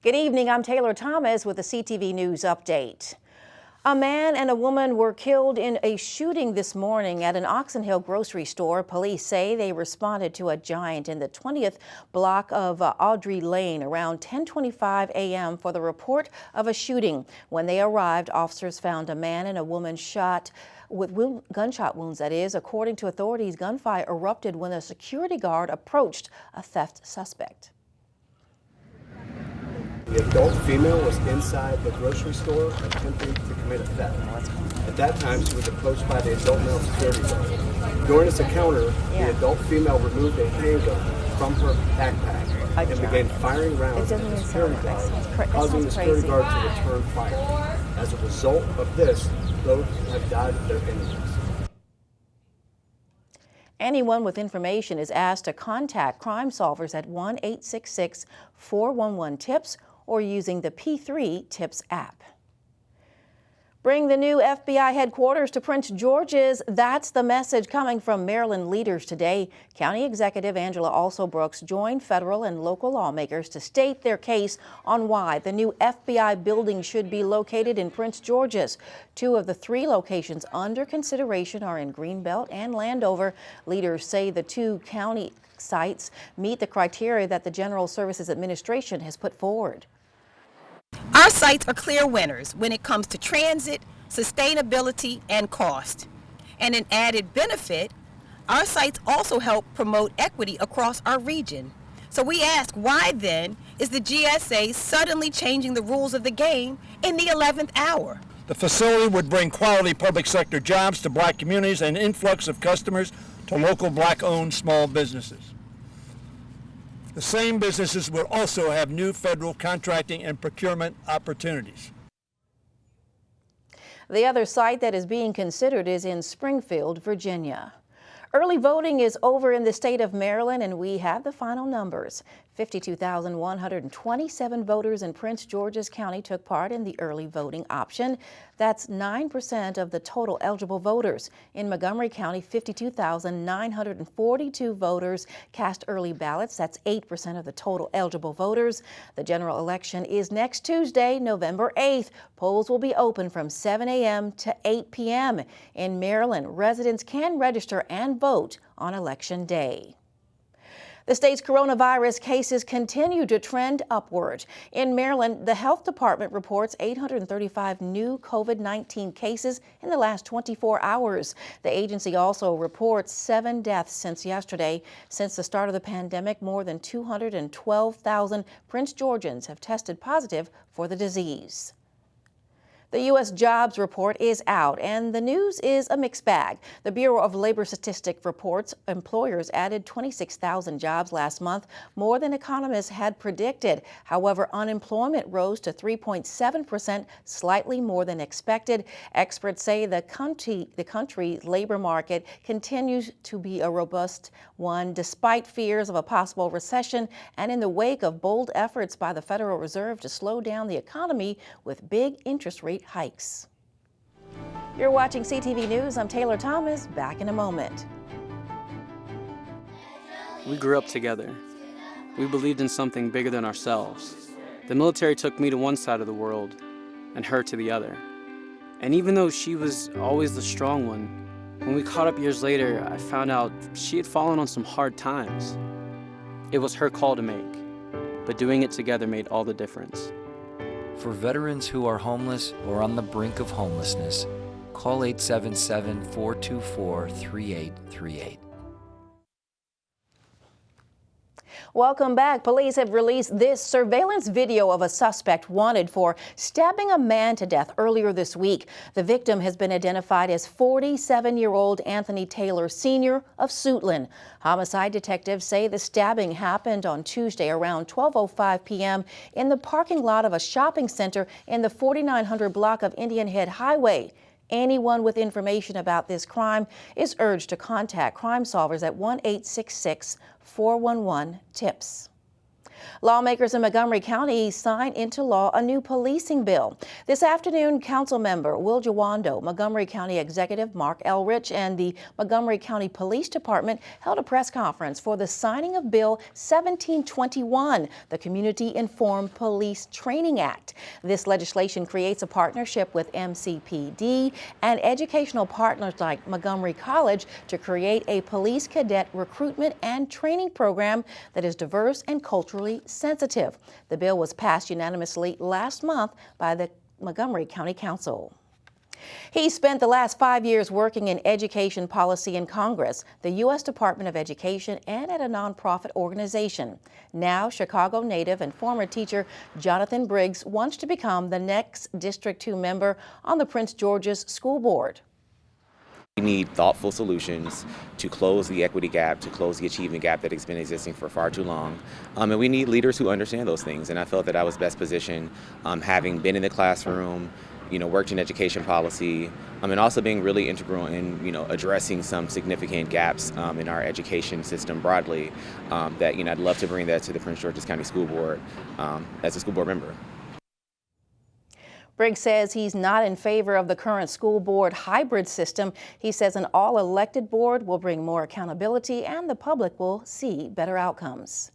Good evening, I'm Taylor Thomas with the CTV News Update. A man and a woman were killed in a shooting this morning at an Oxon Hill grocery store. Police say they responded to a giant in the 20th block of Audrey Lane around 10:25 a.m. for the report of a shooting. When they arrived, officers found a man and a woman shot with gunshot wounds, that is. According to authorities, gunfire erupted when a security guard approached a theft suspect. The adult female was inside the grocery store attempting to commit a theft. At that time, she was approached by the adult male security guard. During this encounter, the adult female removed a handgun from her backpack and began firing rounds at the security guard, causing the security guard to return fire. As a result of this, both have died of their injuries. Anyone with information is asked to contact Crime Solvers at 1-866-411-TIPS or using the P3 TIPS app. Bring the new FBI headquarters to Prince George's. That's the message coming from Maryland leaders today. County Executive Angela Alsobrooks joined federal and local lawmakers to state their case on why the new FBI building should be located in Prince George's. 2 of the 3 locations under consideration are in Greenbelt and Landover. Leaders say the 2 county sites meet the criteria that the General Services Administration has put forward. Our sites are clear winners when it comes to transit, sustainability, and cost. And an added benefit, our sites also help promote equity across our region. So we ask, why then is the GSA suddenly changing the rules of the game in the 11th hour? The facility would bring quality public sector jobs to Black communities and an influx of customers to local Black-owned small businesses. The same businesses will also have new federal contracting and procurement opportunities. The other site that is being considered is in Springfield, Virginia. Early voting is over in the state of Maryland, and we have the final numbers. 52,127 voters in Prince George's County took part in the early voting option. That's 9% of the total eligible voters. In Montgomery County, 52,942 voters cast early ballots. That's 8% of the total eligible voters. The general election is next Tuesday, November 8th. Polls will be open from 7 a.m. to 8 p.m. In Maryland, residents can register and vote on Election Day. The state's coronavirus cases continue to trend upward. In Maryland, the health department reports 835 new COVID-19 cases in the last 24 hours. The agency also reports 7 deaths since yesterday. Since the start of the pandemic, more than 212,000 Prince Georgians have tested positive for the disease. The U.S. jobs report is out, and the news is a mixed bag. The Bureau of Labor Statistics reports employers added 26,000 jobs last month, more than economists had predicted. However, unemployment rose to 3.7%, slightly more than expected. Experts say the country's labor market continues to be a robust one, despite fears of a possible recession and in the wake of bold efforts by the Federal Reserve to slow down the economy with big interest rate hikes. You're watching CTV News. I'm Taylor Thomas. Back in a moment. We grew up together. We believed in something bigger than ourselves. The military took me to one side of the world and her to the other. And even though she was always the strong one, when we caught up years later, I found out she had fallen on some hard times. It was her call to make, but doing it together made all the difference. For veterans who are homeless or on the brink of homelessness, call 877-424-3838. Welcome back. Police have released this surveillance video of a suspect wanted for stabbing a man to death earlier this week. The victim has been identified as 47-year-old Anthony Taylor Sr. of Suitland. Homicide detectives say the stabbing happened on Tuesday around 12:05 p.m. in the parking lot of a shopping center in the 4900 block of Indian Head Highway. Anyone with information about this crime is urged to contact Crime Solvers at 1-866-411-TIPS. Lawmakers in Montgomery County signed into law a new policing bill. This afternoon, Council Member Will Jawando, Montgomery County Executive Mark Elrich, and the Montgomery County Police Department held a press conference for the signing of Bill 1721, the Community Informed Police Training Act. This legislation creates a partnership with MCPD and educational partners like Montgomery College to create a police cadet recruitment and training program that is diverse and culturally sensitive. The bill was passed unanimously last month by the Montgomery County Council. He spent the last 5 years working in education policy in Congress, the U.S. Department of Education, and at a nonprofit organization. Now, Chicago native and former teacher Jonathan Briggs wants to become the next District 2 member on the Prince George's School Board. We need thoughtful solutions to close the equity gap, to close the achievement gap that has been existing for far too long. And we need leaders who understand those things. And I felt that I was best positioned, having been in the classroom, worked in education policy, and also being really integral in, addressing some significant gaps in our education system broadly, that, I'd love to bring that to the Prince George's County School Board as a school board member. Briggs says he's not in favor of the current school board hybrid system. He says an all-elected board will bring more accountability and the public will see better outcomes.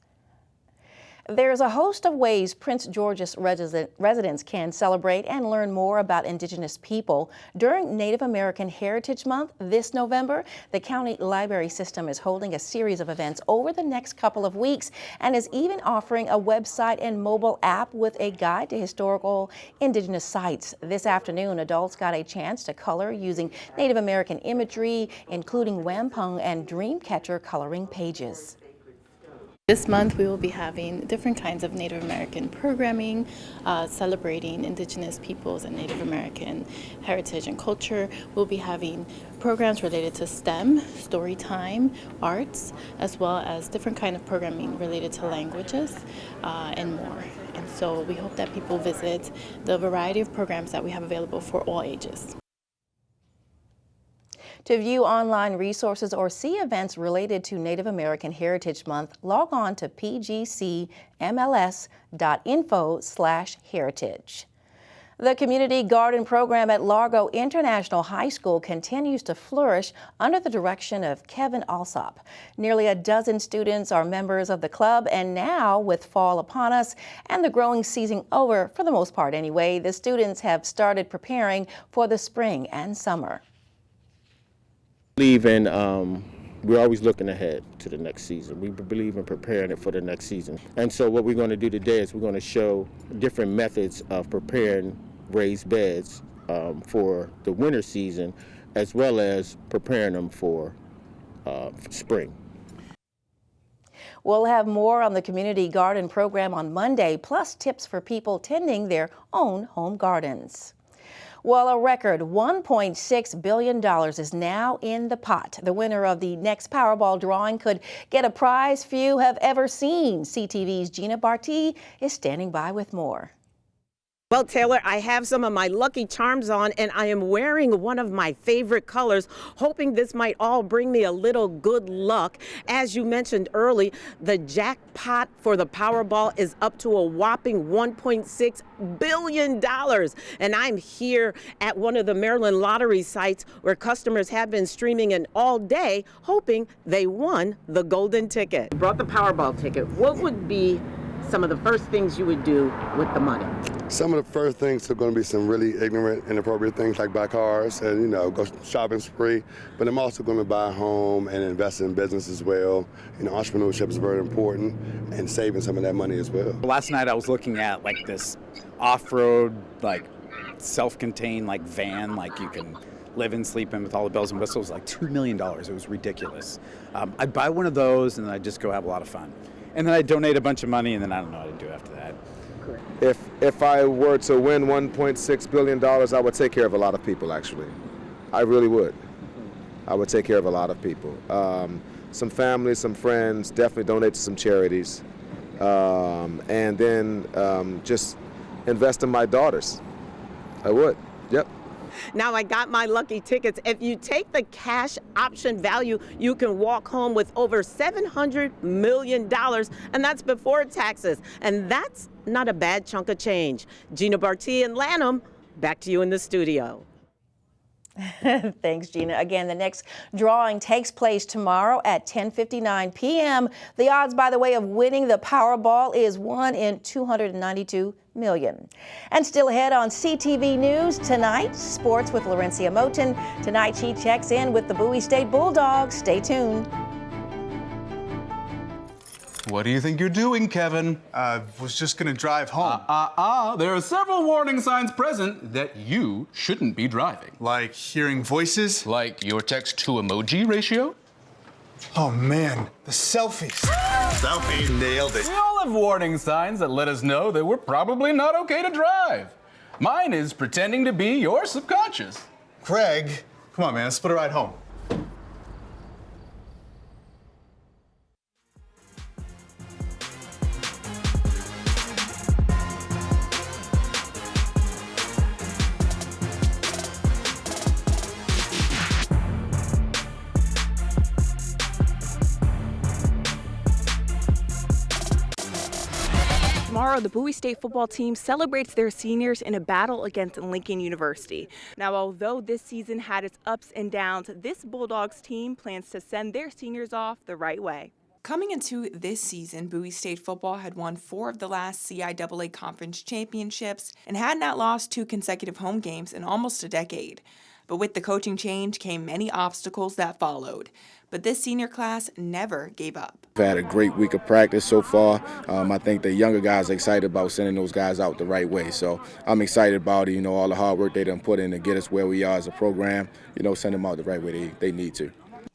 There's a host of ways Prince George's residents can celebrate and learn more about Indigenous people. During Native American Heritage Month this November, the county library system is holding a series of events over the next couple of weeks and is even offering a website and mobile app with a guide to historical Indigenous sites. This afternoon, adults got a chance to color using Native American imagery, including wampum and dreamcatcher coloring pages. This month we will be having different kinds of Native American programming, celebrating Indigenous peoples and Native American heritage and culture. We'll be having programs related to STEM, story time, arts, as well as different kind of programming related to languages and more. And so we hope that people visit the variety of programs that we have available for all ages. To view online resources or see events related to Native American Heritage Month, log on to pgcmls.info/heritage. The Community Garden Program at Largo International High School continues to flourish under the direction of Kevin Alsop. Nearly a dozen students are members of the club, and now, with fall upon us and the growing season over, for the most part anyway, the students have started preparing for the spring and summer. We're always looking ahead to the next season. We believe in preparing it for the next season. And so what we're going to do today is we're going to show different methods of preparing raised beds for the winter season, as well as preparing them for spring. We'll have more on the Community Garden Program on Monday, plus tips for people tending their own home gardens. Well, a record $1.6 billion is now in the pot. The winner of the next Powerball drawing could get a prize few have ever seen. CTV's Gina Barty is standing by with more. Well, Taylor, I have some of my Lucky Charms on, and I am wearing one of my favorite colors, hoping this might all bring me a little good luck. As you mentioned early, the jackpot for the Powerball is up to a whopping $1.6 billion. And I'm here at one of the Maryland lottery sites where customers have been streaming in all day, hoping they won the golden ticket. You brought the Powerball ticket. What would be some of the first things you would do with the money? Some of the first things are going to be some really ignorant, inappropriate things like buy cars and, go shopping spree. But I'm also going to buy a home and invest in business as well. Entrepreneurship is very important, and saving some of that money as well. Last night I was looking at this off-road, self-contained van, you can live and sleep in with all the bells and whistles, $2 million. It was ridiculous. I'd buy one of those and then I'd just go have a lot of fun. And then I'd donate a bunch of money, and then I don't know what I'd do after that. If I were to win $1.6 billion, I would take care of a lot of people, actually. I really would. I would take care of a lot of people. Some family, some friends, definitely donate to some charities. And then just invest in my daughters. I would, yep. Now I got my lucky tickets. If you take the cash option value, you can walk home with over $700 million, and that's before taxes. And that's not a bad chunk of change. Gina Barti in Lanham, back to you in the studio. Thanks, Gina. Again, the next drawing takes place tomorrow at 10:59 p.m. The odds, by the way, of winning the Powerball is 1 in 292 million. And still ahead on CTV News tonight, sports with Laurencia Moten. Tonight, she checks in with the Bowie State Bulldogs. Stay tuned. What do you think you're doing, Kevin? Was just gonna drive home. There are several warning signs present that you shouldn't be driving. Like hearing voices? Like your text-to-emoji ratio? Oh man, the selfies. Selfie, nailed it. We all have warning signs that let us know that we're probably not okay to drive. Mine is pretending to be your subconscious. Craig, come on man, let's put a ride home. Tomorrow, the Bowie State football team celebrates their seniors in a battle against Lincoln University. Now, although this season had its ups and downs, this Bulldogs team plans to send their seniors off the right way. Coming into this season, Bowie State football had won 4 of the last CIAA conference championships and had not lost 2 consecutive home games in almost a decade. But with the coaching change came many obstacles that followed. But this senior class never gave up. We've had a great week of practice so far. I think the younger guys are excited about sending those guys out the right way. So I'm excited about it, all the hard work they done put in to get us where we are as a program, send them out the right way they need to.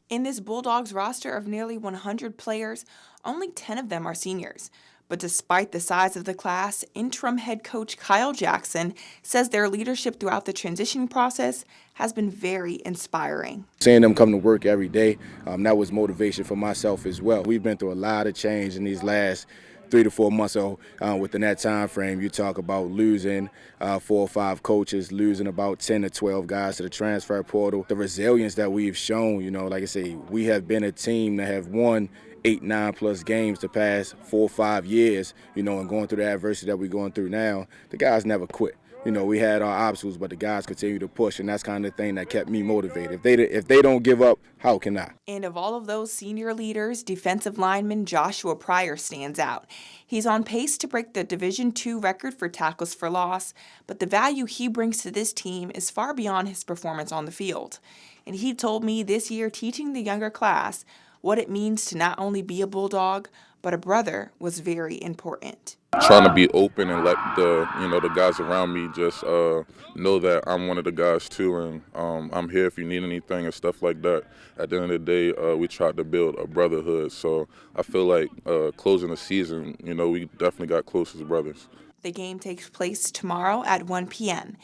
In this Bulldogs roster of nearly 100 players, only 10 of them are seniors. But despite the size of the class, interim head coach Kyle Jackson says their leadership throughout the transitioning process has been very inspiring. Seeing them come to work every day, that was motivation for myself as well. We've been through a lot of change in these last 3 to 4 months. So within that time frame, you talk about losing 4 or 5 coaches, losing about 10 to 12 guys to the transfer portal. The resilience that we've shown, like I say, we have been a team that have won 8, 9+ games the past 4 or 5 years, and going through the adversity that we're going through now, the guys never quit. We had our obstacles, but the guys continue to push, and that's kind of the thing that kept me motivated. If they don't give up, how can I? And of all of those senior leaders, defensive lineman Joshua Pryor stands out. He's on pace to break the Division II record for tackles for loss, but the value he brings to this team is far beyond his performance on the field. And he told me this year teaching the younger class what it means to not only be a Bulldog, but a brother was very important. Trying to be open and let the guys around me just know that I'm one of the guys too, and I'm here if you need anything and stuff like that. At the end of the day, we tried to build a brotherhood, so I feel like closing the season, we definitely got close as brothers. The game takes place tomorrow at 1 p.m.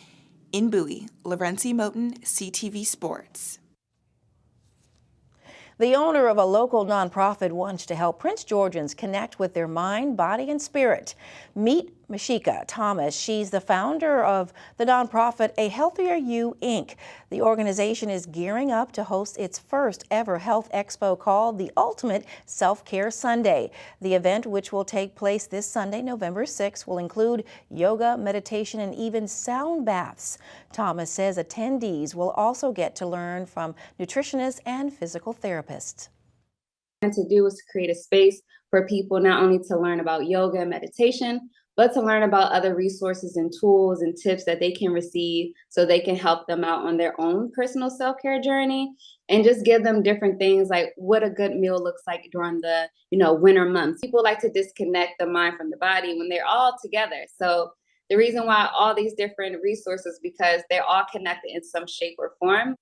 In Bowie, Laurencia Moten, CTV Sports. The owner of a local nonprofit wants to help Prince Georgians connect with their mind, body, and spirit. Meet Mashika Thomas. She's the founder of the nonprofit A Healthier You, Inc. The organization is gearing up to host its first ever health expo called the Ultimate Self-Care Sunday. The event, which will take place this Sunday, November 6th, will include yoga, meditation, and even sound baths. Thomas says attendees will also get to learn from nutritionists and physical therapists. To do is to create a space for people not only to learn about yoga and meditation, but to learn about other resources and tools and tips that they can receive so they can help them out on their own personal self-care journey, and just give them different things like what a good meal looks like during the winter months. People like to disconnect the mind from the body when they're all together. So the reason why all these different resources, because they're all connected in some shape or form.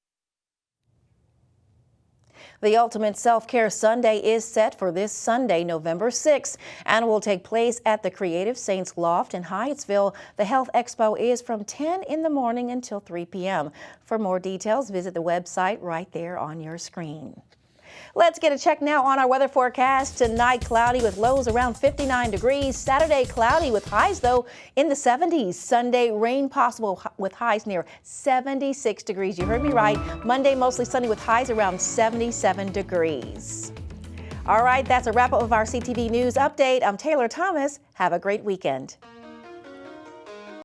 The Ultimate Self-Care Sunday is set for this Sunday, November 6th, and will take place at the Creative Saints Loft in Hyattsville. The Health Expo is from 10 in the morning until 3 p.m. For more details, visit the website right there on your screen. Let's get a check now on our weather forecast. Tonight, cloudy with lows around 59 degrees. Saturday, cloudy with highs, though, in the 70s. Sunday, rain possible with highs near 76 degrees. You heard me right. Monday, mostly sunny with highs around 77 degrees. All right, that's a wrap up of our CTV News Update. I'm Taylor Thomas. Have a great weekend.